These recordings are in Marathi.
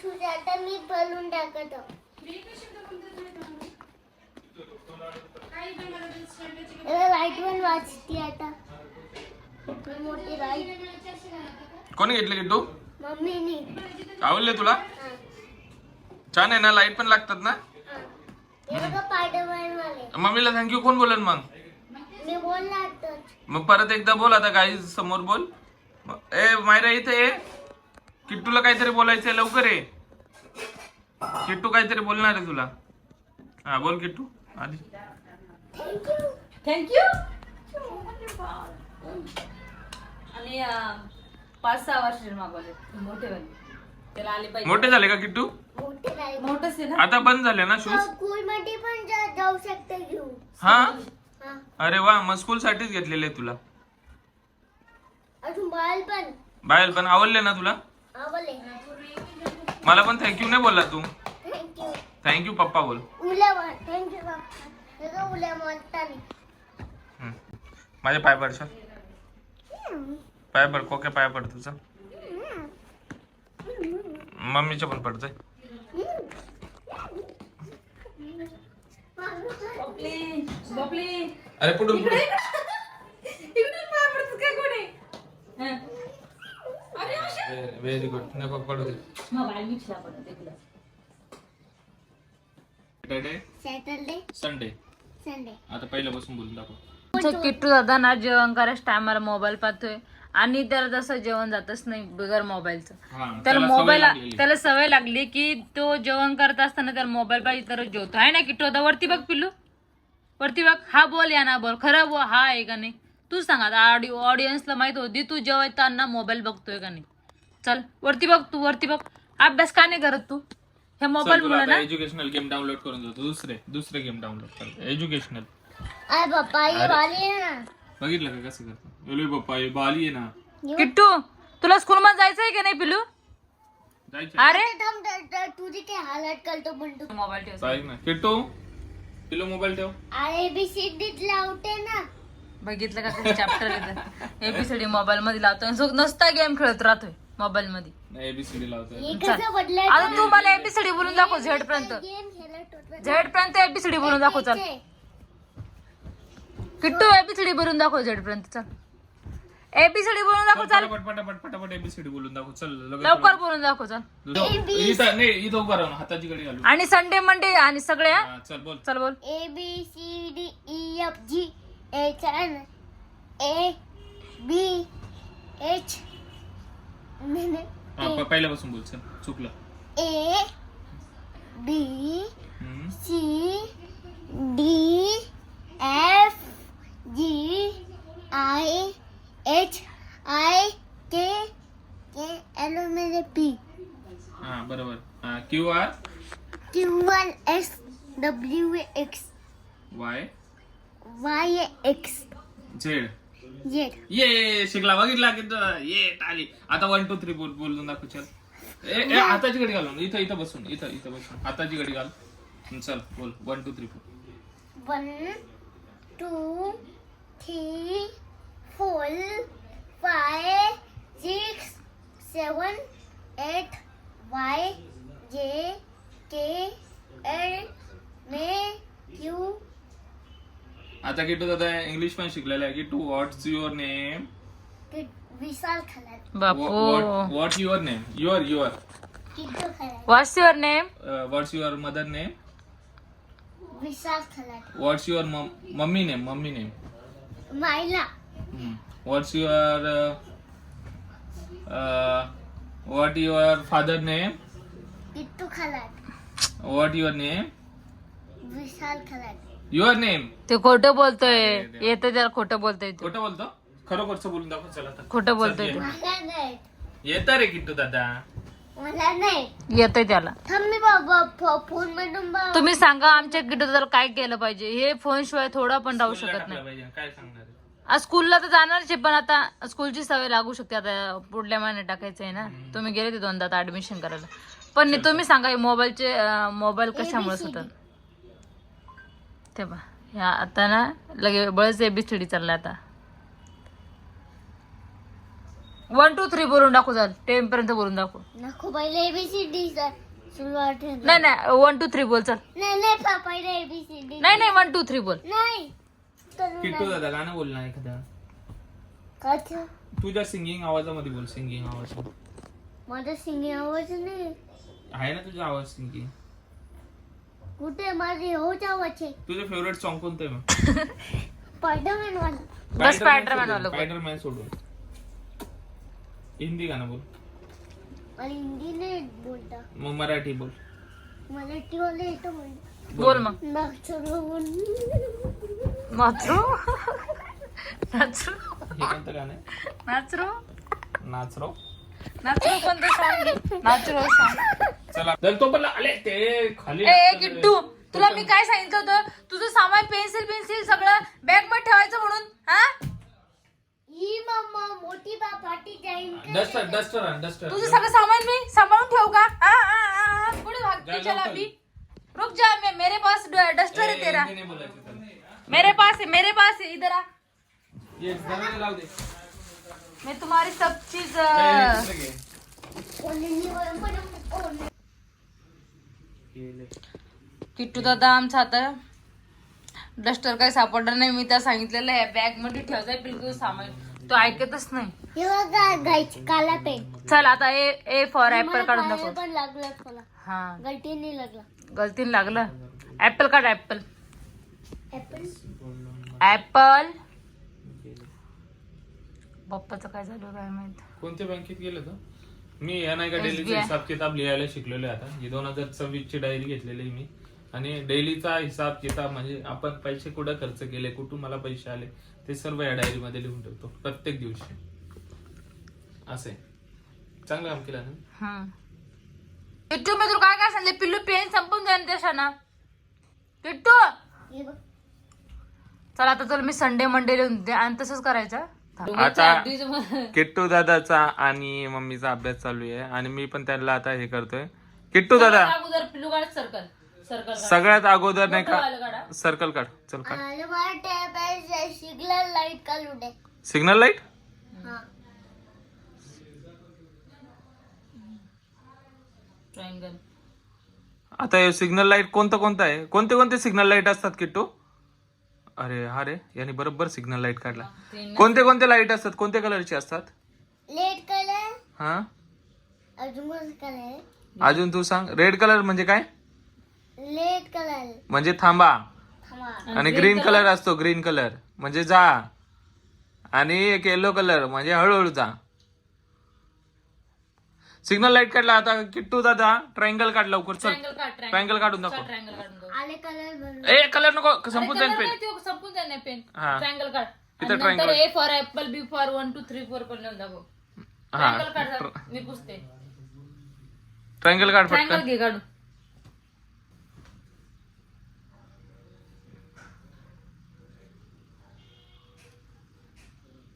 शूज आता मी भरून टाकतो. लाईट पण वाजती आता. मोठी लाईट कोणी घेतली की तू? मम्मीनी. आवडले तुला? छान आहे ना, लाईट पण लागतात ना. हे बघा स्पायडरमॅन वाले. मम्मीला थँक्यू कोण बोलेल मग? मी बोलला आताच. मग परत एकदा बोल आता, काही समोर बोल. ए मायरा इथे ये. किट्टूला काहीतरी बोलायचंय, लवकर ये. किट्टू काहीतरी बोलणार आहे तुला. हा बोल किट्टू आधी. थँक्यू. आणि 5-6 वर्षाचे मागवले मोठे वाले. त्याला आले पाहिजे. मोठे झाले का किट्टू? मोठे नाही. मोठंच आहे ना. आता बंद झाले ना शूज? स्कूल मध्ये पण जाऊ शकते घेऊ. हा हा. अरे वा, मग स्कूल साठीच घेतलेले तुला. अजून बाल पण बाहेर पण आवडले ना तुला? आवडले. मला पण थँक्यू नाही बोलला तू. थँक्यू. थँक्यू पप्पा बोल. उल्या थँक्यू बाबा. उल्या म्हणतानी. माझे पाय पड चल. पाय पड, कोके पाय पड तुझं. मम्मीच्या पण पडतंय. बबली अरे पुढून पुढे. इकडे पाय पडतात काय कोणी? अरे अशा व्हेरी गुड. नको पडू दे. मोबाईल मिक्सला पडत इकडे. Saturday Saturday Sunday. संडे. आता पहिल्यापासून बोलून दाखव. किट्टू दादा ना जेवण करायच्या टायमाला मोबाईल पाहतोय आणि त्याला तसं जेवण जातच नाही बिगर मोबाईलचं. त्याला मोबाईल, त्याला सवय लागली की तो जेवण करत असताना त्याला मोबाईल पाहिजे तरच जेवतो. आहे ना किट्टू दादा? वरती बघ पिल्लू, वरती बघ. हा बोल या ना बोल, खरं बोल. हा आहे का नाही तू सांग आता. ऑडियन्सला माहित होती तू जेवताना मोबाईल बघतोय का नाही. चल वरती बघ, तू वरती बघ. अभ्यास का नाही करत तू? हे मोबाईल मुळे ना. एज्युकेशनल गेम डाउनलोड करून देतो. दुसरे गेम डाउनलोड कर. एज्युकेशनल. अरे पप्पा ये बाली आहे ना. बघितलं का कसं करतो? अरे पप्पा हे बाली आहे ना. किट्टू तुला स्कूल मध्ये जायचंय का नाही पिल्लू? जायचं अरे तुझी काय हालत करतो पण तू. मोबाईल ठेव. पाहिजे ना. किट्टू पिलो मोबाईल ठेव. ABCD लावते ना. बघितलं का कसं चॅप्टर येतं. एबीसीडी मोबाईल मध्ये लावतोय आणि नुसता गेम खेळत राहतोय मोबाईल मध्ये. एबीसीडी लावतोय. हे कसं बदलायचं? आता तू मला एबीसीडी बोलून दाखव झेड पर्यंत. गेम खेळत होता. झेड पर्यंत एबीसीडी बोलून दाखव. चल किट्टू एबीसीडी बोलून दाखव झेड पर्यंत. चल एबीसीडी बोलून दाखव. चल पटापट एबीसीडी बोलून दाखव. चल लवकर बोलून दाखव. चल इथं नाही, इथं उभा राहून हाताची घडी घालू. आणि संडे मंडे आणि सगळे. हा, चल बोल. चल बोल. ABCD EFG HN A B H पहिल्यापासून बोल. चल चुकलं. A B हम्म. C D F G I H I K K L M N P हा बरोबर. हा QR Q1 S W X Y Y X Z. Z. ये शिकला. बघितला की ये टाली. आता 1 2 3 बोलून दाखव. चल ए हाताची घडी घालून. इथं बसून. इथं बसून हाताची घडी घाल. चल बोल. 1 2 3 4. 1 2 3 4 5 6 7 8 Y J K L M Q. आता किटू दादा इंग्लिश पण शिकलेला आहे. Kittu what's your name? Vishal Khalat. Bapu what your name? Your Kittu Khalat. What's your name? What's your mother name? Vishal Khalat. What's your mummy name? मायला. What's your what your father name? Kittu Khalat. What your name? Vishal Khalat. Your name. ते खोटं बोलतोय. येतं त्याला खोटं बोलतोय. तू खोटं बोलतो? खरोखरचं बोलून दाखव. चला आता. खोटं बोलतोय. तू मला नाही. येतं रे किट्टू दादा. मला नाही. येतोय त्याला. थांब मी बाबा फोन मधून तुम्ही सांगा आमच्या किट्टू दादाला काय केलं पाहिजे. हे फोन शिवाय थोडा पण राहू शकत नाही. पाहिजे. काय सांगणार आहे? आज स्कूलला तर जाणारच आहे पण आता स्कूलची सवय लागू शकते. आता पुढल्या महिन्यात टाकायचं आहे ना. तुम्ही गेले ते 2दा आता ऍडमिशन करायला. पण नाही, तुम्ही सांगा हे मोबाईल कशामुळे होतं ते बा. ह्या आता ना लगे बळच ABCD चाललाय आता. 1 2 3 बोलून दाखव. चाल 10 पर्यंत बोलून दाखव. नको पहिले ABCD सुरुवात. नाही 1 2 3 बोल. चल. नाही पहिले ABCD. नाही 1 2 3 बोल. नाही किट्टू दादा गाणं बोल ना एखादा. काय तुझ्या सिंगिंग आवाजामध्ये बोल. सिंगिंग आवाज माझा सिंगिंग आवाज नाही आहे ना तुझा आवाज. सिंगिंग कुठे माझी होच आवाज आहे. तुझं फेवरेट सॉन्ग कोणतं आहे मग? स्पायडरमॅन वाला. बस स्पायडरमॅन वाला बोल. स्पायडरमॅन सोडून हिंदी गाणं बोल. मला हिंदी नाही बोलता. मग मराठी बोल. मराठी वाला येतो बोल मग. नाचरो नाचरो नाचरो हे कोणतं गाणं आहे? नाचरो नाचरो. नाचरो कोणतं सांग. नाचरो सांग. चला तर तो पण आले ते खाली. ए किट्टू तुला मी काय सांगितलं होतं? तुझं सामान पेन्सिल सगळं बॅग मध्ये ठेवायचं म्हणून. हा ही मम्मा मोठी पाठी जाईन. डस्टर तुझं सगळं सामान मी सांभाळून ठेवू का? पुढे भागती चला अभी. रुक जा. मेरे पास डस्टर है तेरा. मेरे पास है इधर आ. मैं तुम्हारी सब चीज किट्टू दादा आमचा आता डस्टर काय सापडणार नाही. मी त्या सांगितलेलं आहे बॅग मध्ये ठेवायचं बिलकुल सामान. तो ऐकतच नाही. हे बघा गायची काला पेन. चल आता ए फॉर ऍपल काढून दाखव. पण लागलं मला. हा गलतीने लागला. गलतीने लागलं. ऍपल काढ. Apple apple apple. बाप्पाचं काय झालं काय माहित. कोणत्या बँकेत गेलं तर मी या नाही का डेलीचा हिसाब किताब लिहायला शिकलेलो आहे. आता ही 2026 ची डायरी घेतलेली आहे मी. आणि डेलीचा हिसाब किताब म्हणजे आपण पैसे कुठं खर्च केले, कुठून मला पैसे आले, ते सर्व या डायरी मध्ये लिहून ठेवतो प्रत्येक दिवशी. असे चांगलं काम केलं ना. किट्टू मी तुला काय काय सांगले? पिल्लू पेन संपून जाईल त्या क्षणा. किट्टू हे बघ. चला आता तुला मी संडे मंडे लिहून दे आणि तसंच करायचं. आता किट्टू दादाचा आणि मम्मीचा अभ्यास चालू आहे आणि मी पण त्याला आता हे करतोय. किट्टू दादा अगोदर पिल्लू काढ. सर्कल सर्कल सगळ्यात अगोदर नाही का सर्कल काढ. चल काढ. मला टॅप सिग्नल लाईट काढू दे. Signal light. हा ट्रायंगल. आता सिग्नल लाईट कोणतं आहे? कोणते सिग्नल लाईट असतात किट्टू? अरे हा रे याने बरोबर सिग्नल लाईट काढला. कोणते लाईट असतात? कोणत्या कलरचे असतात? Red colour. हा अजून कलर. अजून तू सांग. रेड कलर म्हणजे काय? रेड कलर म्हणजे थांबा. थांबा. आणि ग्रीन कलर असतो. ग्रीन कलर म्हणजे जा. आणि एक येलो कलर म्हणजे हळूहळू जा. सिग्नल लाईट काढला. आता किट्टू दादा ट्रायंगल काढ लवकर. चल ट्रायंगल काढून दाखव. आले कलर. ए कलर नको संपून जाईल पेन. संपून जाईल नाही पेन. हा. ट्रायंगल काढ. इथं नंतर triangle. A for apple, B for 1 2 3 4 पण लिहून दाखव. ट्रायंगल काढ. मी पुसते. ट्रायंगल काढ ट्रायंगल पटकन. घे काढू.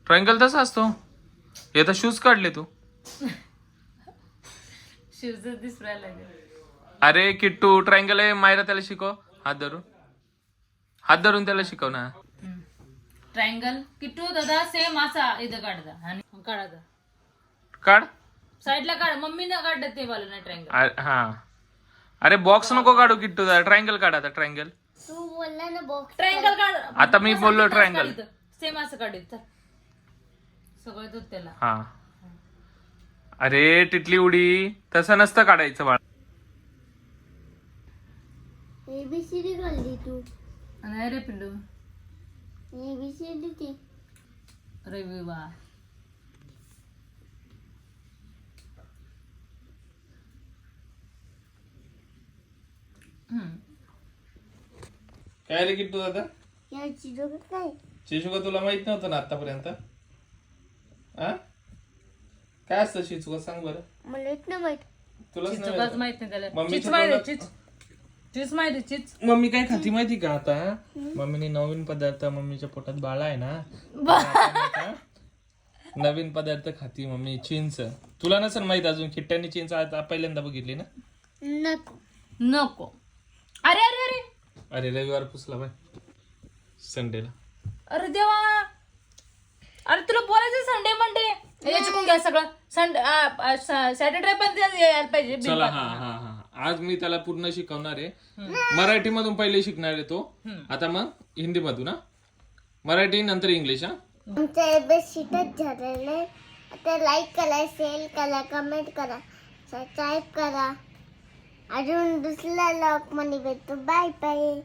ट्रायंगल तसा असतो. हे तर शूज काढले तू. शिवच दिसू राहिला. अरे किट्टू ट्रायंगल आहे. मायरा त्याला शिकव. हात धरून त्याला शिकव ना. ट्रायंगल. किट्टू दादा सेम असा इथं काढता आणि काढायचा. काढ साईडला काढ. मम्मीनं काढत ते वाला नाही ट्रायंगल. हा अरे बॉक्स नको काढू किट्टू दादा. ट्रायंगल काढ आता. ट्रायंगल. तू बोलला ना बॉक्स. ट्रायंगल काढ. आता मी बोललो ट्रायंगल. सेम असं काढत सगळं दूध त्याला. हा अरे टिटली उडी तसं नसतं काढायचं बाळ. ABCD काढली तू. नाही रे पिल्लू. ABCD ती. रविवार. काय रे किट्टू दादा? याची जोग काय? शिशुका तुला माहित नव्हतं ना आतापर्यंत? काय असतं शिचुका सांग बरं. मला येत नाही माहित. तुलाच चिचुकाच माहित नाही त्याला. मम्मीच्या चिच माहिती. तोंडात- चिच माहिती. चिच. मम्मी काय खाती माहिती का आता? मम्मीने नवीन पदार्थ. मम्मीच्या पोटात बाळा आहे ना. नवीन पदार्थ खाती मम्मी. चिंच. तुला नसेल माहित अजून. खिट्ट्यानी चिंच आता पहिल्यांदा बघितली ना. नको नको. अरे अरे अरे अरे रविवार पुसला बाय संडेला. अरे देवा. अरे तुला बोलायचं संडे मंडे. हे चुकून घ्या सगळं. सॅटर्डे पण ते यायला पाहिजे. चला हा हा हा आज मी त्याला पूर्ण शिकवणार आहे. मराठी मधून पहिले शिकणार आहे तो, आता मग हिंदी मधून. हा मराठी नंतर इंग्लिश. हा आमचं एबीसीच झालेलं आहे. आता लाईक करा, शेअर करा, कमेंट करा, सबस्क्राईब करा. अजून दुसऱ्या ब्लॉग मध्ये भेटतो. Bye bye.